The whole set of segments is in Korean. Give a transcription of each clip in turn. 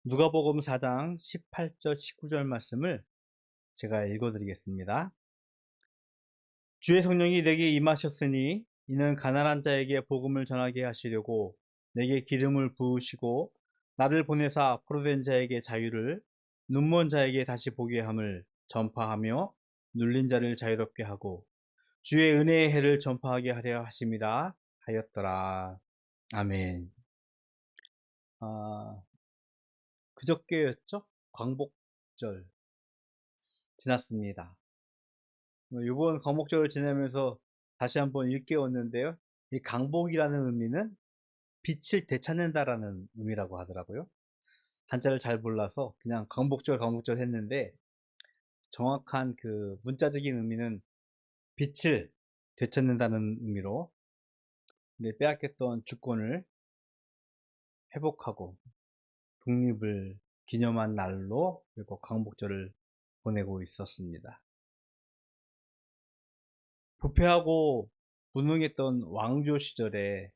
누가복음 4장 18절 19절 말씀을 제가 읽어 드리겠습니다. 주의 성령이 내게 임하셨으니 이는 가난한 자에게 복음을 전하게 하시려고 내게 기름을 부으시고 나를 보내사 포로된 자에게 자유를 눈먼 자에게 다시 보게 함을 전파하며 눌린 자를 자유롭게 하고 주의 은혜의 해를 전파하게 하려 하심이라 하였더라. 아멘. 그저께였죠? 광복절 지났습니다. 이번 광복절을 지내면서 다시 한번 일깨웠는데요. 이 강복이라는 의미는 빛을 되찾는다라는 의미라고 하더라고요. 한자를 잘 몰라서 그냥 강복절 했는데 정확한 그 문자적인 의미는 빛을 되찾는다는 의미로 빼앗겼던 주권을 회복하고 독립을 기념한 날로 그리고 광복절을 보내고 있었습니다. 부패하고 무능했던 왕조 시절에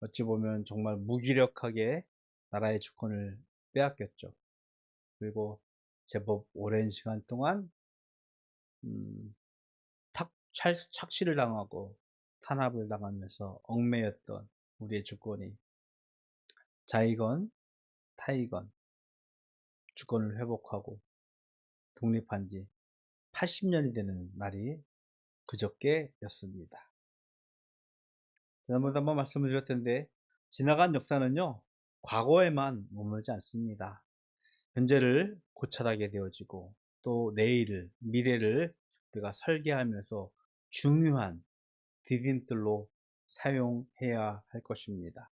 어찌 보면 정말 무기력하게 나라의 주권을 빼앗겼죠. 그리고 제법 오랜 시간 동안 음, 착취를 당하고 탄압을 당하면서 얽매였던 우리의 주권이 자이건 타이건 주권을 회복하고 독립한 지 80년이 되는 날이 그저께였습니다. 지난번에 한번 말씀을 드렸던데 지나간 역사는요 과거에만 머물지 않습니다. 현재를 고찰하게 되어지고 또 내일을 미래를 우리가 설계하면서 중요한 디딤돌로 사용해야 할 것입니다.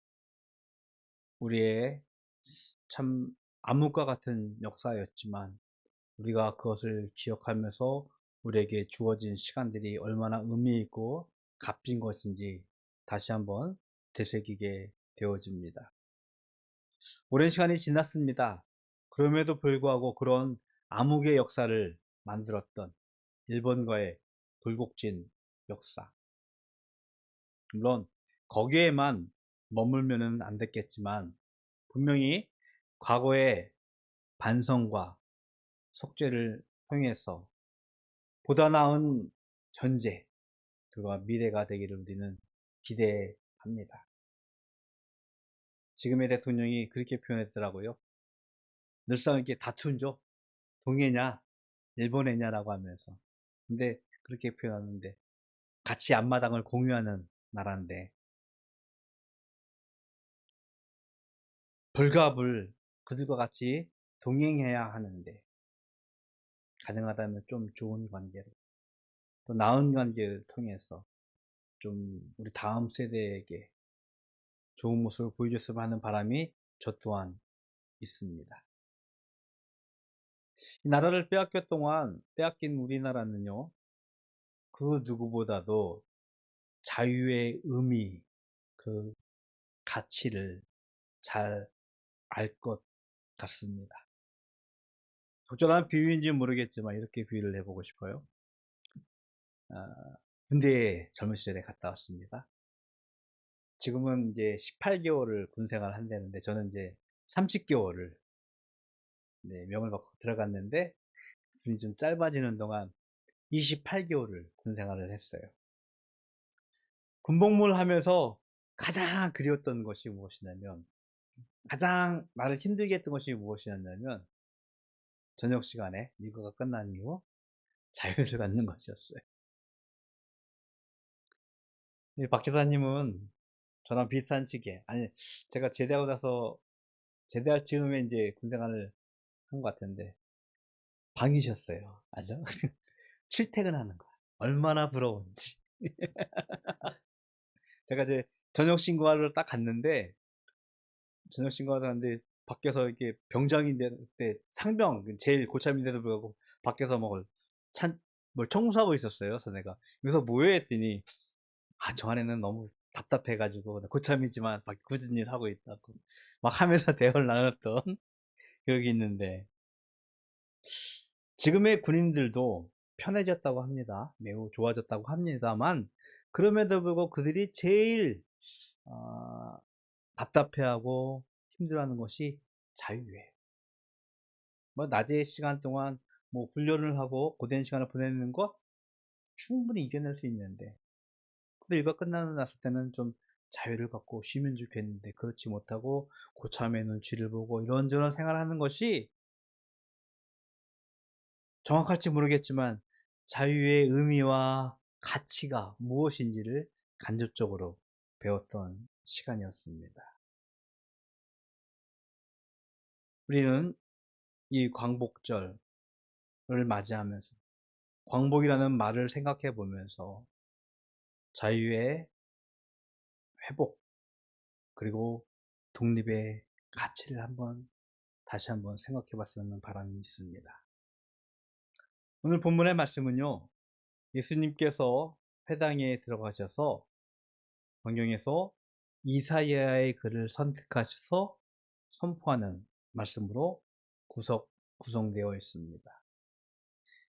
우리의 참 암흑과 같은 역사였지만 우리가 그것을 기억하면서 우리에게 주어진 시간들이 얼마나 의미 있고 값진 것인지 다시 한번 되새기게 되어집니다. 오랜 시간이 지났습니다. 그럼에도 불구하고 그런 암흑의 역사를 만들었던 일본과의 굴곡진 역사. 물론 거기에만 머물면은 안 됐겠지만 분명히 과거의 반성과 속죄를 통해서 보다 나은 현재 그와 미래가 되기를 우리는 기대합니다. 지금의 대통령이 그렇게 표현했더라고요. 늘상 이렇게 다투죠. 동해냐 일본해냐라고 하면서. 근데 그렇게 표현하는데 같이 앞마당을 공유하는 나라인데 불갑을 그들과 같이 동행해야 하는데 가능하다면 좀 좋은 관계를 또 나은 관계를 통해서 좀 우리 다음 세대에게 좋은 모습을 보여줬으면 하는 바람이 저 또한 있습니다. 이 나라를 빼앗긴 우리나라는요, 그 누구보다도 자유의 의미, 그 가치를 잘 알 것 같습니다. 적절한 비유인지는 모르겠지만 이렇게 비유를 해보고 싶어요. 군대에 젊은 시절에 갔다 왔습니다. 지금은 이제 18개월을 군 생활을 한다는데 저는 이제 30개월을 명을 받고 들어갔는데 군이 좀 짧아지는 동안 28개월을 군 생활을 했어요. 군복무를 하면서 가장 그리웠던 것이 무엇이냐면 가장 나를 힘들게 했던 것이 무엇이었냐면 저녁 시간에 일과가 끝난 이후 자유를 갖는 것이었어요. 박 지사님은 저랑 비슷한 시기에 아니 제가 제대하고 나서 제대할 즈음에 이제 군 생활을 한 것 같은데 방이셨어요. 아죠? 출퇴근하는 거야. 얼마나 부러운지. 제가 이제 저녁 신고하러 딱 갔는데 저녁 신고하러 갔는데 밖에서 이렇게 병장인데 그때 상병 제일 고참인데도 불구하고 밖에서 뭘 청소하고 있었어요. 그래서 내가 여기서 뭐해 했더니 저 안에는 너무 답답해가지고 고참이지만 밖에 굳은 일 하고 있다고 막 하면서 대화를 나눴던 기억이 있는데 지금의 군인들도 편해졌다고 합니다. 매우 좋아졌다고 합니다만 그럼에도 불구하고 그들이 제일 답답해하고 힘들어하는 것이 자유예요. 뭐 낮의 시간 동안 뭐 훈련을 하고 고된 시간을 보내는 거 충분히 이겨낼 수 있는데, 근데 일과 끝나고 났을 때는 좀 자유를 갖고 쉬면 좋겠는데 그렇지 못하고 고참의 눈치를 보고 이런저런 생활하는 것이 정확할지 모르겠지만 자유의 의미와 가치가 무엇인지를 간접적으로 배웠던 시간이었습니다. 우리는 이 광복절을 맞이하면서 광복이라는 말을 생각해 보면서 자유의 회복, 그리고 독립의 가치를 다시 한번 생각해 봤으면 바람이 있습니다. 오늘 본문의 말씀은요, 예수님께서 회당에 들어가셔서 성경에서 이사야의 글을 선택하셔서 선포하는 말씀으로 구성되어 있습니다.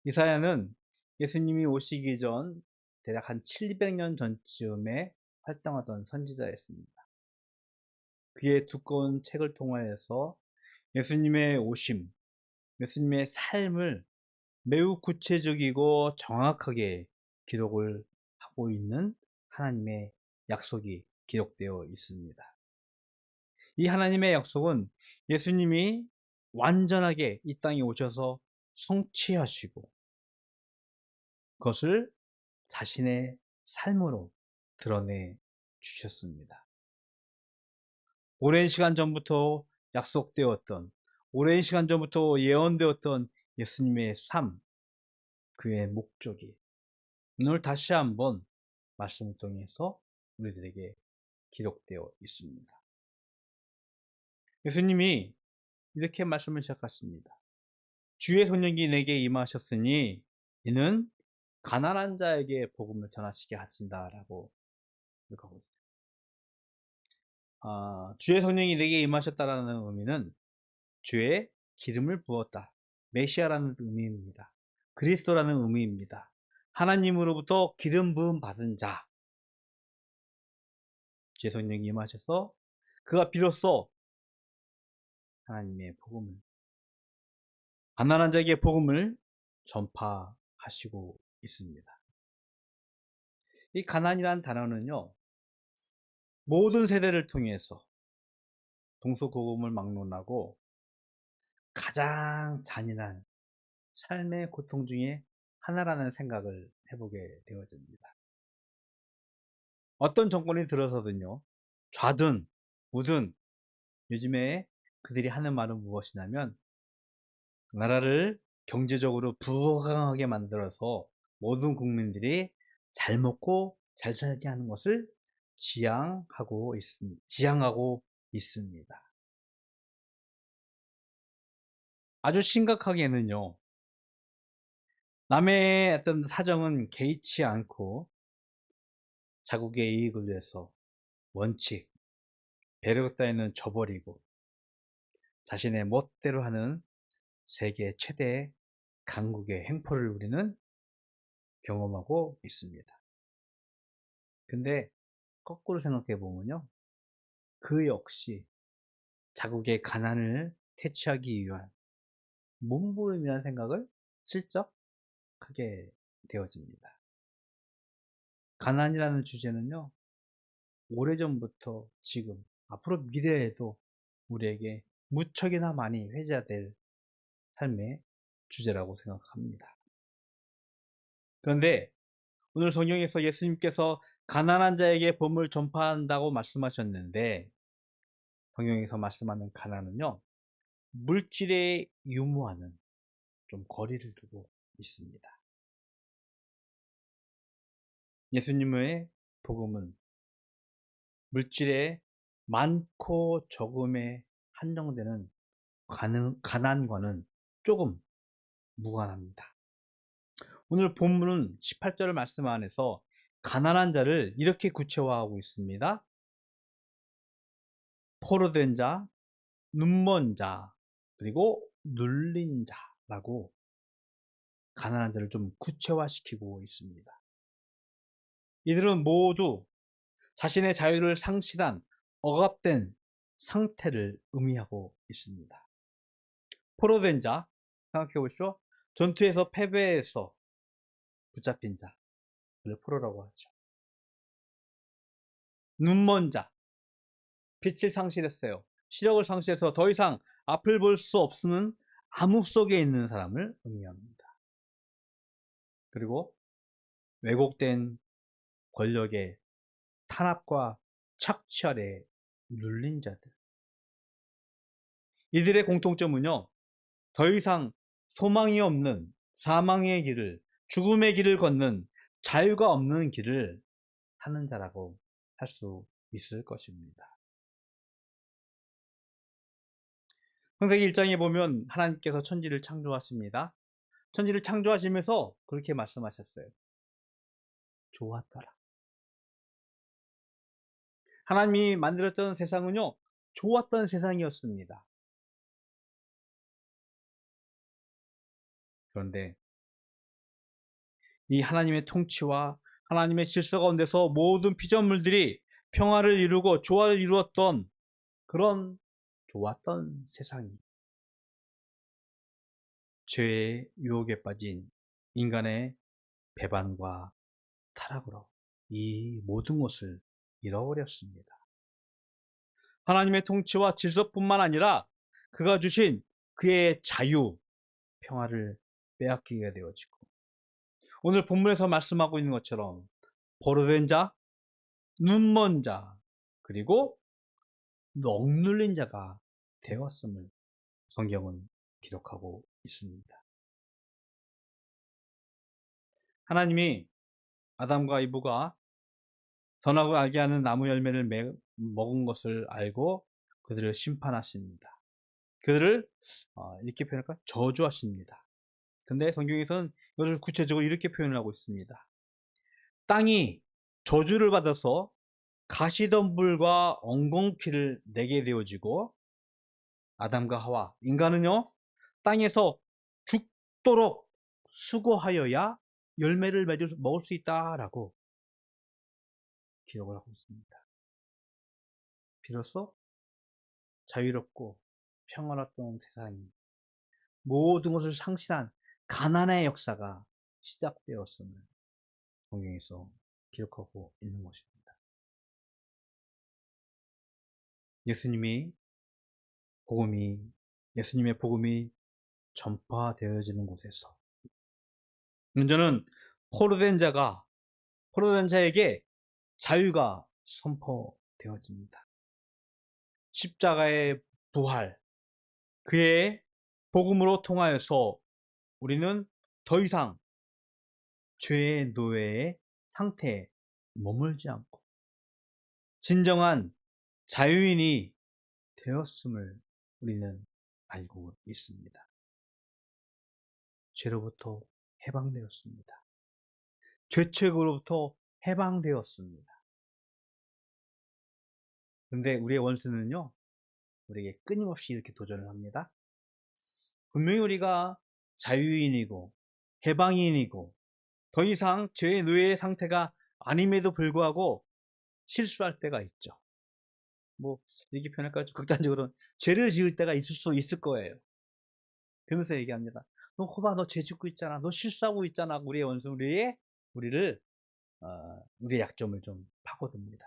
이사야는 예수님이 오시기 전 대략 한 700년 전쯤에 활동하던 선지자였습니다. 그의 두꺼운 책을 통하여서 예수님의 오심, 예수님의 삶을 매우 구체적이고 정확하게 기록을 하고 있는 하나님의 약속이 기록되어 있습니다. 이 하나님의 약속은 예수님이 완전하게 이 땅에 오셔서 성취하시고 그것을 자신의 삶으로 드러내 주셨습니다. 오랜 시간 전부터 약속되었던, 오랜 시간 전부터 예언되었던 예수님의 삶, 그의 목적이 오늘 다시 한번 말씀을 통해서 우리들에게 기록되어 있습니다. 예수님이 이렇게 말씀을 시작하십니다. 주의 손님이 내게 임하셨으니 이는 가난한 자에게 복음을 전하시게 하신다라고 기록하고 있습니다. 주의 성령이 내게 임하셨다라는 의미는 주의 기름을 부었다, 메시아라는 의미입니다. 그리스도라는 의미입니다. 하나님으로부터 기름 부음 받은 자, 주의 성령이 임하셔서 그가 비로소 하나님의 복음을, 가난한 자에게 복음을 전파하시고 있습니다. 이 가난이라는 단어는요, 모든 세대를 통해서 동서고금을 막론하고 가장 잔인한 삶의 고통 중에 하나라는 생각을 해보게 되어집니다. 어떤 정권이 들어서든요, 좌든 우든 요즘에 그들이 하는 말은 무엇이냐면 나라를 경제적으로 부강하게 만들어서 모든 국민들이 잘 먹고 잘 살게 하는 것을 지향하고 있습니다. 아주 심각하게는요, 남의 어떤 사정은 개의치 않고 자국의 이익을 위해서 원칙, 배려 따위는 저버리고 자신의 멋대로 하는 세계 최대 강국의 횡포를 우리는 경험하고 있습니다. 근데 거꾸로 생각해 보면요, 그 역시 자국의 가난을 퇴치하기 위한 몸부림이라는 생각을 슬쩍 하게 되어집니다. 가난이라는 주제는요, 오래전부터 지금, 앞으로 미래에도 우리에게 무척이나 많이 회자될 삶의 주제라고 생각합니다. 그런데 오늘 성경에서 예수님께서 가난한 자에게 복음을 전파한다고 말씀하셨는데, 성경에서 말씀하는 가난은요, 물질의 유무와는 좀 거리를 두고 있습니다. 예수님의 복음은 물질의 많고 적음에 한정되는 가난과는 조금 무관합니다. 오늘 본문은 18절 말씀 안에서 가난한 자를 이렇게 구체화하고 있습니다. 포로된 자, 눈먼 자, 그리고 눌린 자라고 가난한 자를 좀 구체화시키고 있습니다. 이들은 모두 자신의 자유를 상실한 억압된 상태를 의미하고 있습니다. 포로된 자, 생각해 보십시오. 전투에서 패배해서 붙잡힌 자를 포로라고 하죠. 눈먼 자, 빛을 상실했어요. 시력을 상실해서 더 이상 앞을 볼 수 없는 암흑 속에 있는 사람을 의미합니다. 그리고 왜곡된 권력의 탄압과 착취 아래 눌린 자들. 이들의 공통점은요, 더 이상 소망이 없는 사망의 길을, 죽음의 길을 걷는 자유가 없는 길을 사는 자라고 할 수 있을 것입니다. 창세기 1장에 보면 하나님께서 천지를 창조하십니다. 천지를 창조하시면서 그렇게 말씀하셨어요. 좋았더라. 하나님이 만들었던 세상은요, 좋았던 세상이었습니다. 그런데 이 하나님의 통치와 하나님의 질서 가운데서 모든 피조물들이 평화를 이루고 조화를 이루었던 그런 좋았던 세상이 죄의 유혹에 빠진 인간의 배반과 타락으로 이 모든 것을 잃어버렸습니다. 하나님의 통치와 질서뿐만 아니라 그가 주신 그의 자유, 평화를 빼앗기게 되어지고 오늘 본문에서 말씀하고 있는 것처럼 포로된 자, 눈먼 자, 그리고 억눌린 자가 되었음을 성경은 기록하고 있습니다. 하나님이 아담과 이브가 선악을 알게 하는 나무 열매를 먹은 것을 알고 그들을 심판하십니다. 그들을 이렇게 표현할까? 저주하십니다. 근데 성경에서는 이것을 구체적으로 이렇게 표현을 하고 있습니다. 땅이 저주를 받아서 가시덤불과 엉겅퀴를 내게 되어지고 아담과 하와, 인간은요 땅에서 죽도록 수고하여야 열매를 먹을 수 있다라고 기록을 하고 있습니다. 비로소 자유롭고 평화로웠던 세상이 모든 것을 상실한 가난의 역사가 시작되었음을 성경에서 기록하고 있는 것입니다. 예수님의 복음이 전파되어지는 곳에서 먼저는 포로된 자에게 자유가 선포되어집니다. 십자가의 부활, 그의 복음으로 통하여서 우리는 더 이상 죄의 노예의 상태에 머물지 않고 진정한 자유인이 되었음을 우리는 알고 있습니다. 죄로부터 해방되었습니다. 죄책으로부터 해방되었습니다. 그런데 우리의 원수는요, 우리에게 끊임없이 이렇게 도전을 합니다. 분명히 우리가 자유인이고 해방인이고 더 이상 죄의 노예의 상태가 아님에도 불구하고 실수할 때가 있죠. 뭐 이렇게 표현할까요? 극단적으로는 죄를 지을 때가 있을 수 있을 거예요. 그러면서 얘기합니다. 너 호바, 너 죄 짓고 있잖아. 너 실수하고 있잖아. 우리의 원수, 우리의 약점을 좀 파고듭니다.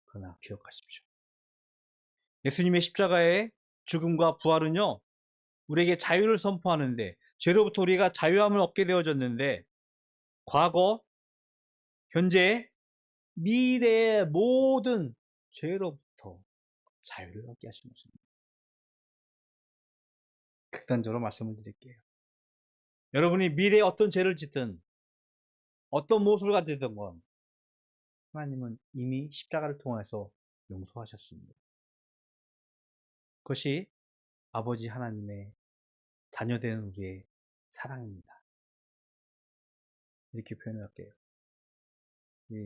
그러나 기억하십시오. 예수님의 십자가의 죽음과 부활은요, 우리에게 자유를 선포하는데, 죄로부터 우리가 자유함을 얻게 되어졌는데, 과거, 현재, 미래의 모든 죄로부터 자유를 얻게 하신 것입니다. 극단적으로 말씀을 드릴게요. 여러분이 미래에 어떤 죄를 짓든 어떤 모습을 가지든 건 하나님은 이미 십자가를 통해서 용서하셨습니다. 그것이 아버지 하나님의 자녀되는 우리의 사랑입니다. 이렇게 표현할게요.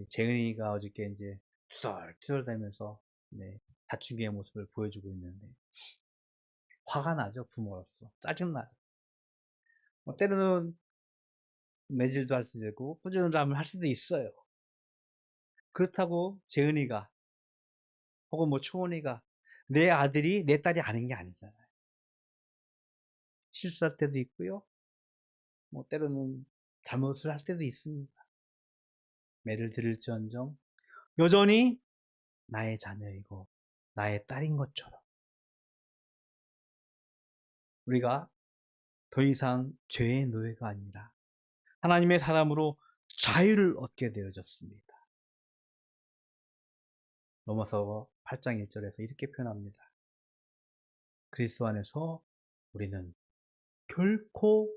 재은이가 어저께 이제 투덜투덜대면서 사춘기의 모습을 보여주고 있는데 화가 나죠. 부모로서 짜증나죠. 때로는 매질도 할 수도 있고 꾸준함을 할 수도 있어요. 그렇다고 재은이가 혹은 초은이가 내 아들이 내 딸이 아닌 게 아니잖아요. 실수할 때도 있고요. 때로는 잘못을 할 때도 있습니다. 매를 들을지언정 여전히 나의 자녀이고 나의 딸인 것처럼 우리가 더 이상 죄의 노예가 아니라 하나님의 사람으로 자유를 얻게 되어졌습니다. 로마서 8장 1절에서 이렇게 표현합니다. 그리스도 안에서 우리는 결코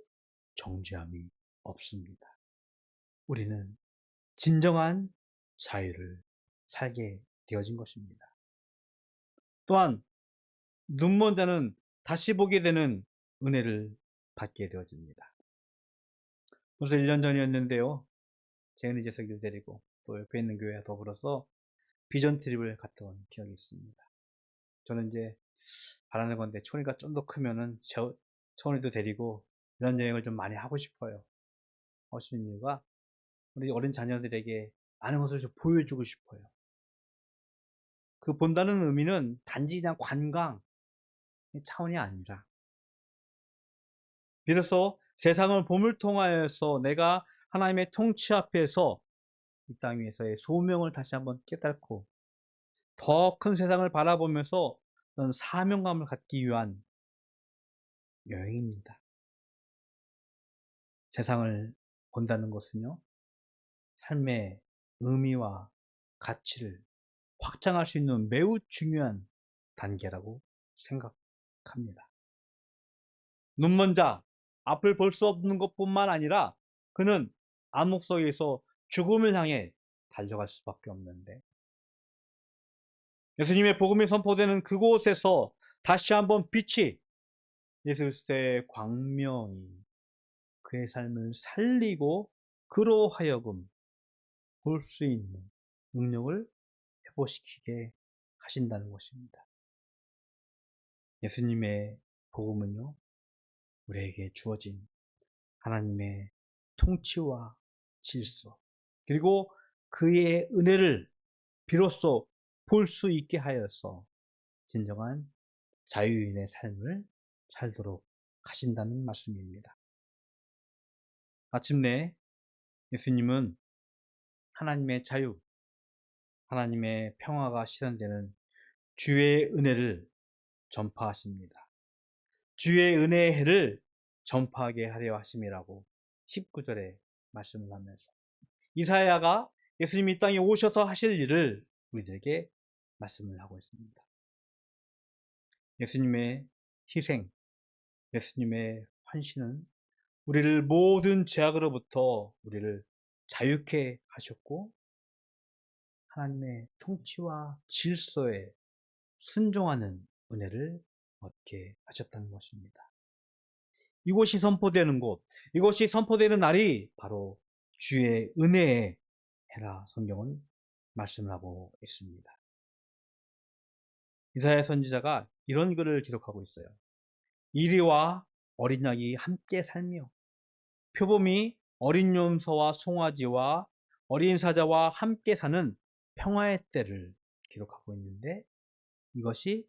정죄함이 없습니다. 우리는 진정한 자유를 살게 되어진 것입니다. 또한 눈먼 자는 다시 보게 되는 은혜를 받게 되어집니다. 벌써 1년 전이었는데요. 재은이 재석이를 데리고 또 옆에 있는 교회와 더불어서 비전 트립을 갔다 온 기억이 있습니다. 저는 이제 바라는 건데 초이가 좀 더 크면은 초이도 데리고 이런 여행을 좀 많이 하고 싶어요. 하시는 이유가 우리 어린 자녀들에게 많은 것을 좀 보여주고 싶어요. 그 본다는 의미는 단지 그냥 관광 차원이 아니라 비로소 세상을 봄을 통하여서 내가 하나님의 통치 앞에서 이 땅 위에서의 소명을 다시 한번 깨닫고 더 큰 세상을 바라보면서 사명감을 갖기 위한 여행입니다. 세상을 본다는 것은요, 삶의 의미와 가치를 확장할 수 있는 매우 중요한 단계라고 생각합니다. 눈먼 자, 앞을 볼 수 없는 것뿐만 아니라 그는 암흑 속에서 죽음을 향해 달려갈 수밖에 없는데 예수님의 복음이 선포되는 그곳에서 다시 한번 빛이 예수 그리스도의 광명이 그의 삶을 살리고 그로 하여금 볼 수 있는 능력을 회복시키게 하신다는 것입니다. 예수님의 복음은요, 우리에게 주어진 하나님의 통치와 질서, 그리고 그의 은혜를 비로소 볼 수 있게 하여서 진정한 자유인의 삶을 살도록 하신다는 말씀입니다. 마침내 예수님은 하나님의 자유, 하나님의 평화가 실현되는 주의 은혜를 전파하십니다. 주의 은혜의 해를 전파하게 하려 하심이라고 19절에 말씀을 하면서 이사야가 예수님이 이 땅에 오셔서 하실 일을 우리들에게 말씀을 하고 있습니다. 예수님의 희생, 예수님의 헌신은 우리를 모든 죄악으로부터 우리를 자유케 하셨고 하나님의 통치와 질서에 순종하는 은혜를 얻게 하셨다는 것입니다. 이곳이 선포되는 곳, 이것이 선포되는 날이 바로 주의 은혜의 해라 성경은 말씀을 하고 있습니다. 이사야 선지자가 이런 글을 기록하고 있어요. 이리와 어린 양이 함께 살며 표범이 어린 염소와 송아지와 어린 사자와 함께 사는 평화의 때를 기록하고 있는데 이것이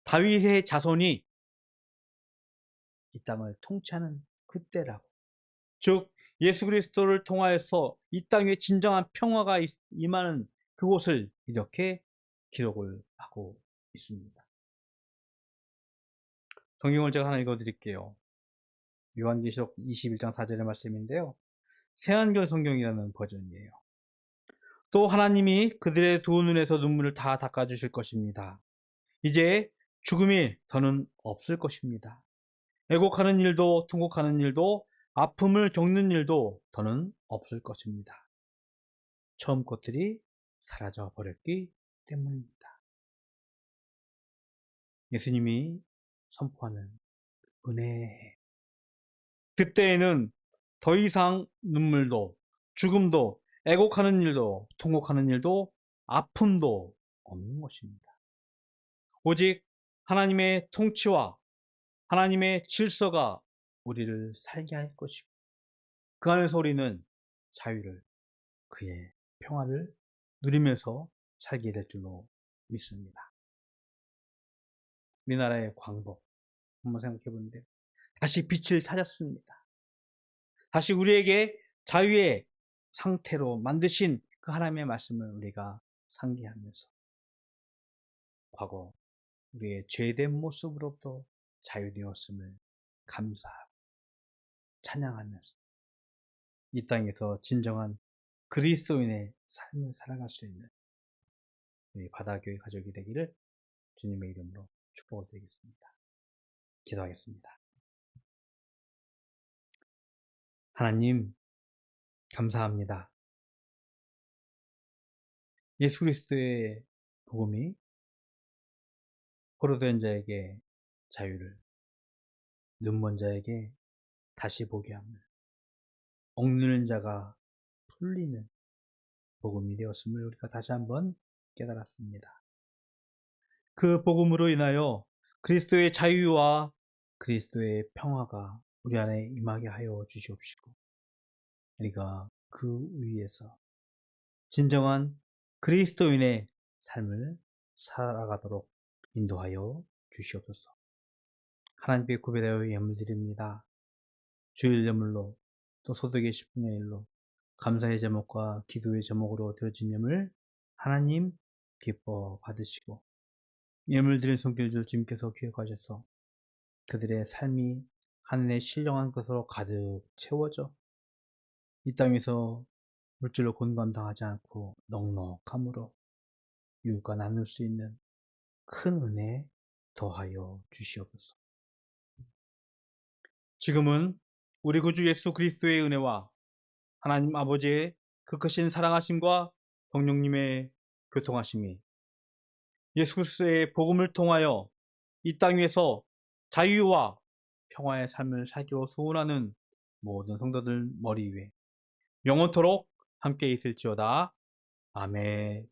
다윗의 자손이 이 땅을 통치하는 그때라고, 즉 예수 그리스도를 통하여서 이 땅에 진정한 평화가 임하는 그곳을 이렇게 기록을 하고 있습니다. 성경을 제가 하나 읽어드릴게요. 요한계시록 21장 4절의 말씀인데요. 새한결 성경이라는 버전이에요. 또 하나님이 그들의 두 눈에서 눈물을 다 닦아주실 것입니다. 이제 죽음이 더는 없을 것입니다. 애곡하는 일도 통곡하는 일도 아픔을 겪는 일도 더는 없을 것입니다. 처음 것들이 사라져 버렸기 때문입니다. 예수님이 선포하는 은혜의 해. 그때에는 더 이상 눈물도 죽음도 애곡하는 일도 통곡하는 일도 아픔도 없는 것입니다. 오직 하나님의 통치와 하나님의 질서가 우리를 살게 할 것이고 그 안에서 우리는 자유를, 그의 평화를 누리면서 살게 될 줄로 믿습니다. 우리나라의 광복 한번 생각해 보는데 다시 빛을 찾았습니다. 다시 우리에게 자유의 상태로 만드신 그 하나님의 말씀을 우리가 상기하면서 과거 우리의 죄된 모습으로부터 자유되었음을 감사하고 찬양하면서 이 땅에서 진정한 그리스도인의 삶을 살아갈 수 있는 우리 바다교회 가족이 되기를 주님의 이름으로 축복을 드리겠습니다. 기도하겠습니다. 하나님 감사합니다. 예수 그리스도의 복음이 포로된 자에게 자유를, 눈먼 자에게 다시 보게 함을, 억누른 자가 풀리는 복음이 되었음을 우리가 다시 한번 깨달았습니다. 그 복음으로 인하여 그리스도의 자유와 그리스도의 평화가 우리 안에 임하게 하여 주시옵시고, 우리가 그 위에서 진정한 그리스도인의 삶을 살아가도록 인도하여 주시옵소서. 하나님께 구별하여 예물 드립니다. 주일 예물로 또 소득의 10분의 1로 감사의 제목과 기도의 제목으로 드려진 예물 하나님 기뻐 받으시고, 예물 드린 손길들 주님께서 기억하셔서 그들의 삶이 하늘의 신령한 것으로 가득 채워져 이 땅에서 물질로 곤감당하지 않고 넉넉함으로 이웃과 나눌 수 있는 큰 은혜 더하여 주시옵소서. 지금은 우리 구주 예수 그리스도의 은혜와 하나님 아버지의 그 크신 사랑하심과 성령님의 교통하심이 예수 그리스도의 복음을 통하여 이 땅 위에서 자유와 평화의 삶을 살기로 소원하는 모든 성도들 머리 위에 영원토록 함께 있을지어다. 아멘.